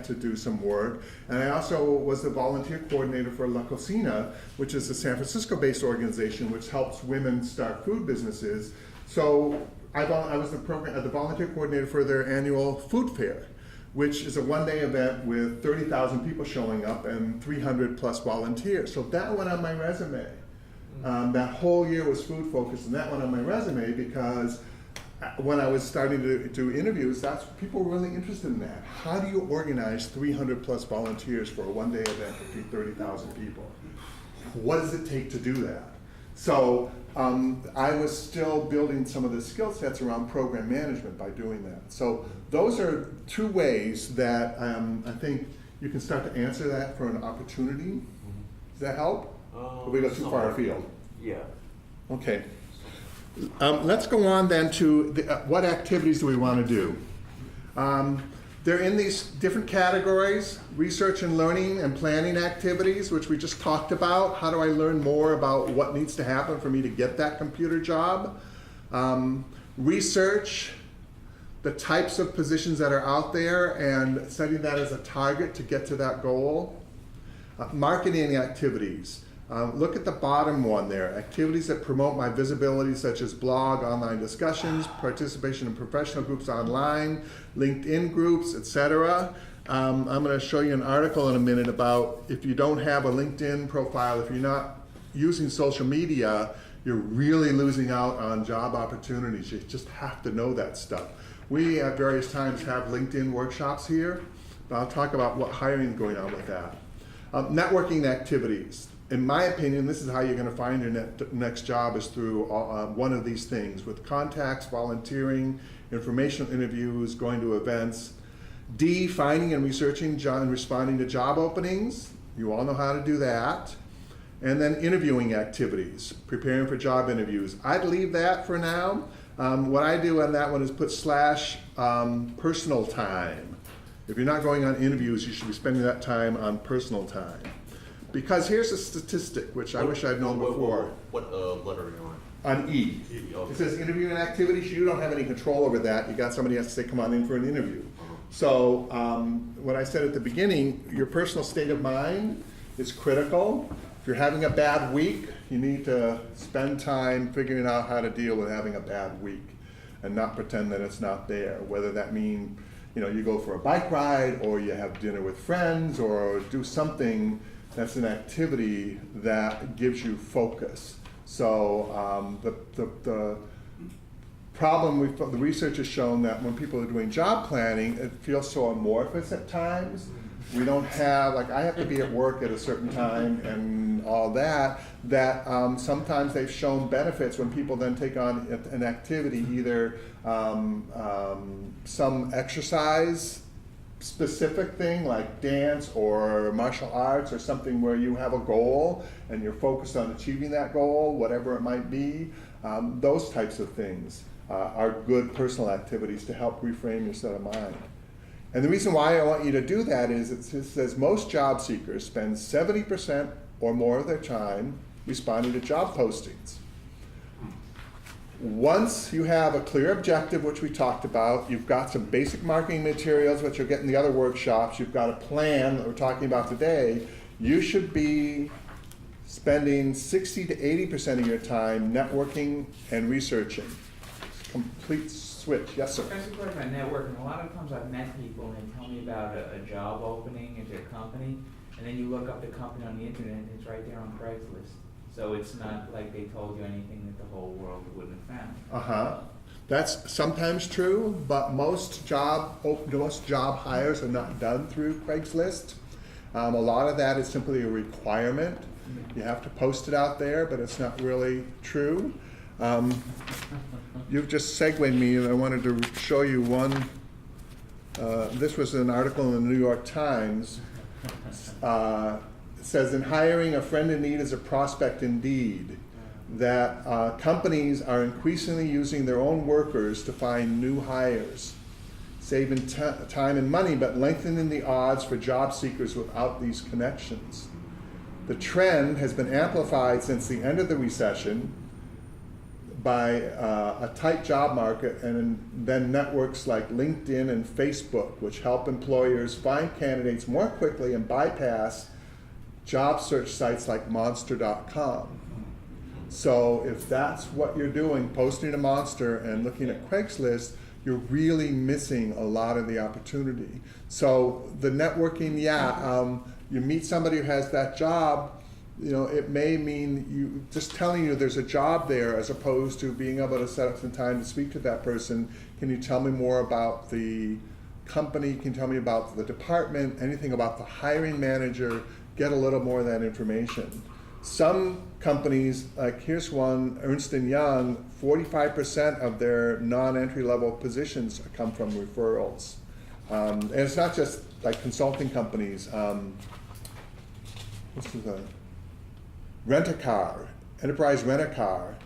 to do some work. And I also was the volunteer coordinator for La Cocina, which is a San Francisco-based organization which helps women start food businesses. So I was the volunteer coordinator for their annual food fair, which is a one-day event with 30,000 people showing up and 300 plus volunteers. So that went on my resume. That whole year was food focused, and that went on my resume because when I was starting to do interviews, people were really interested in that. How do you organize 300 plus volunteers for a one-day event to feed 30,000 people? What does it take to do that? So I was still building some of the skill sets around program management by doing that. So those are two ways that I think you can start to answer that for an opportunity. Does that help? Or we go too far afield? Yeah. Okay. Let's go on then to what activities do we want to do? They're in these different categories: research and learning and planning activities, which we just talked about. How do I learn more about what needs to happen for me to get that computer job? Research, the types of positions that are out there and setting that as a target to get to that goal. Marketing activities. Look at the bottom one there. Activities that promote my visibility, such as blog, online discussions, participation in professional groups online, LinkedIn groups, etc. I'm going to show you an article in a minute about if you don't have a LinkedIn profile, if you're not using social media, you're really losing out on job opportunities. You just have to know that stuff. We at various times have LinkedIn workshops here, but I'll talk about what hiring is going on with that. Networking activities. In my opinion, this is how you're going to find your next job, is through one of these things, with contacts, volunteering, informational interviews, going to events. D, finding and researching and responding to job openings. You all know how to do that. And then interviewing activities, preparing for job interviews. I'd leave that for now. What I do on that one is put / personal time. If you're not going on interviews, you should be spending that time on personal time. Because here's a statistic, which I wish I'd known before. What letter are you on? On E. Okay. It says interviewing activities. You don't have any control over that. You got somebody has to say, come on in for an interview. So what I said at the beginning, your personal state of mind is critical. If you're having a bad week, you need to spend time figuring out how to deal with having a bad week and not pretend that it's not there. Whether that means, you go for a bike ride, or you have dinner with friends, or do something that's an activity that gives you focus. So the problem, the research has shown that when people are doing job planning, it feels so amorphous at times. We don't have, I have to be at work at a certain time and all that, sometimes they've shown benefits when people then take on an activity, either some exercise specific thing like dance or martial arts, or something where you have a goal and you're focused on achieving that goal, whatever it might be. Those types of things are good personal activities to help reframe your set of mind. And the reason why I want you to do that is it says most job seekers spend 70% or more of their time responding to job postings. Once you have a clear objective, which we talked about, you've got some basic marketing materials, which you'll get in the other workshops, you've got a plan that we're talking about today, you should be spending 60 to 80% of your time networking and researching. Complete switch. Yes, sir? That's a question on networking. A lot of times I've met people and they tell me about a job opening at their company, and then you look up the company on the internet and it's right there on Craigslist. So it's not like they told you anything that the whole world wouldn't have found. That's sometimes true, but most job hires are not done through Craigslist. A lot of that is simply a requirement. You have to post it out there, but it's not really true. You've just segued me, and I wanted to show you one. This was an article in the New York Times. It says, in hiring, a friend in need is a prospect indeed. That companies are increasingly using their own workers to find new hires, saving time and money, but lengthening the odds for job seekers without these connections. The trend has been amplified since the end of the recession by a tight job market, and then networks like LinkedIn and Facebook, which help employers find candidates more quickly and bypass job search sites like Monster.com. So if that's what you're doing, posting to Monster and looking at Craigslist, you're really missing a lot of the opportunity. So the networking, you meet somebody who has that job, it may mean you just telling you there's a job there, as opposed to being able to set up some time to speak to that person. Can you tell me more about the company? Can you tell me about the department? Anything about the hiring manager? Get a little more of that information. Some companies, like here's one, Ernst & Young, 45% of their non-entry level positions come from referrals. And it's not just like consulting companies. This is a Rent-A-Car, Enterprise Rent-A-Car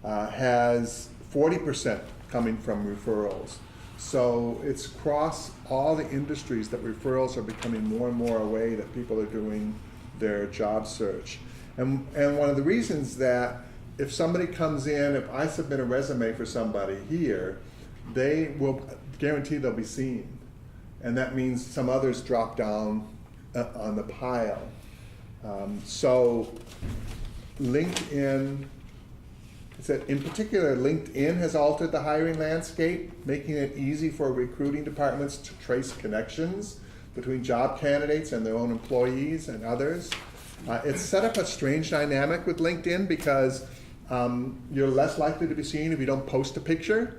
has 40% coming from referrals. So it's across all the industries that referrals are becoming more and more a way that people are doing their job search. And one of the reasons that if somebody comes in, if I submit a resume for somebody here, they will guarantee they'll be seen. And that means some others drop down on the pile. So LinkedIn, in particular, LinkedIn has altered the hiring landscape, making it easy for recruiting departments to trace connections between job candidates and their own employees and others. It's set up a strange dynamic with LinkedIn because you're less likely to be seen if you don't post a picture.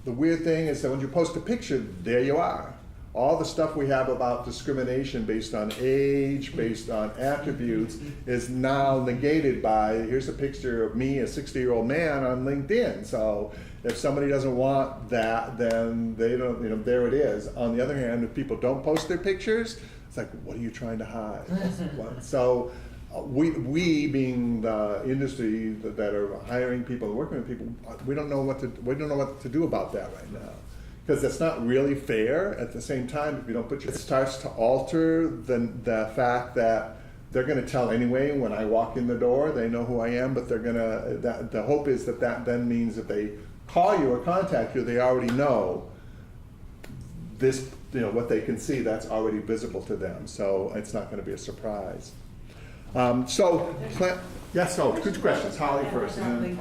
The weird thing is that when you post a picture, there you are. All the stuff we have about discrimination based on age, based on attributes, is now negated by, here's a picture of me, a 60-year-old man, on LinkedIn. So if somebody doesn't want that, then they don't, there it is. On the other hand, if people don't post their pictures, it's like, what are you trying to hide? So we being the industry that are hiring people and working with people, we don't know what to do about that right now. Because it's not really fair. At the same time, if you don't put it starts to alter the fact that they're going to tell anyway when I walk in the door. They know who I am, but they're going to. The hope is that then means if they call you or contact you, they already know this. What they can see, that's already visible to them. So it's not going to be a surprise. Good questions. Holly first. I'm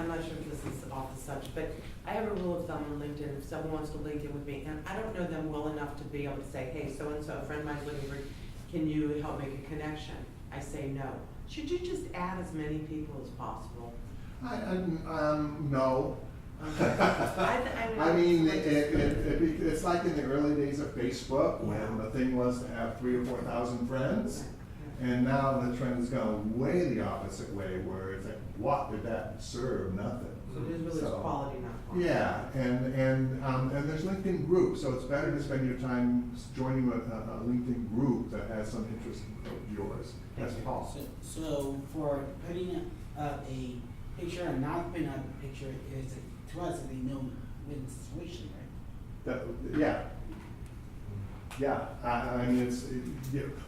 not sure if this is off the subject, but I have a rule of thumb on LinkedIn. If someone wants to link in with me, and I don't know them well enough to be able to say, hey, so-and-so, a friend of mine's looking for, can you help make a connection? I say no. Should you just add as many people as possible? No. It's like in the early days of Facebook when the thing was to have 3,000 or 4,000 friends. And now the trend has gone way the opposite way, where it's like, what did that serve? Nothing. So it is really quality, not quantity. Yeah, and there's LinkedIn groups, so it's better to spend your time joining a LinkedIn group that has some interest of yours. That's Paul. So for putting up a picture and not putting up a picture is to us a no-win situation, right? Yeah, I mean,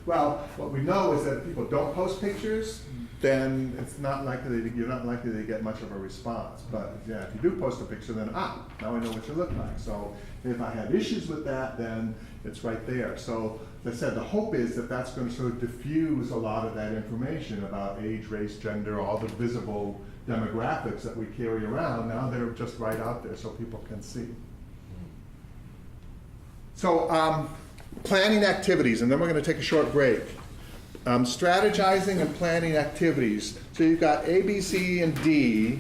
well, what we know is that if people don't post pictures, then it's not likely you're not likely to get much of a response. But yeah, if you do post a picture, then now I know what you look like. So if I have issues with that, then it's right there. So as I said, the hope is that that's going to sort of diffuse a lot of that information about age, race, gender, all the visible demographics that we carry around. Now they're just right out there so people can see. So planning activities, and then we're going to take a short break. Strategizing and planning activities. So you've got A, B, C, and D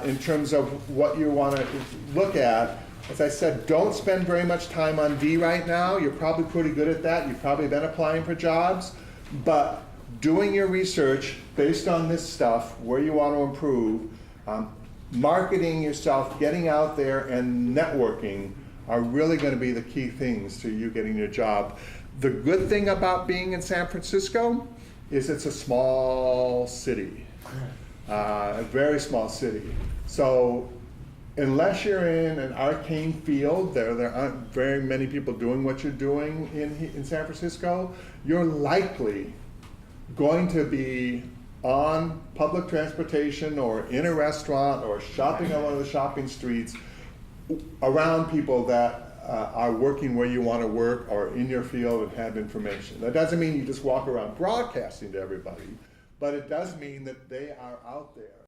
in terms of what you want to look at. As I said, don't spend very much time on D right now. You're probably pretty good at that. You've probably been applying for jobs. But doing your research based on this stuff, where you want to improve, marketing yourself, getting out there, and networking are really going to be the key things to you getting your job. The good thing about being in San Francisco is it's a small city, a very small city. So unless you're in an arcane field, there aren't very many people doing what you're doing in San Francisco, you're likely going to be on public transportation or in a restaurant or shopping on one of the shopping streets around people that are working where you want to work or in your field and have information. That doesn't mean you just walk around broadcasting to everybody, but it does mean that they are out there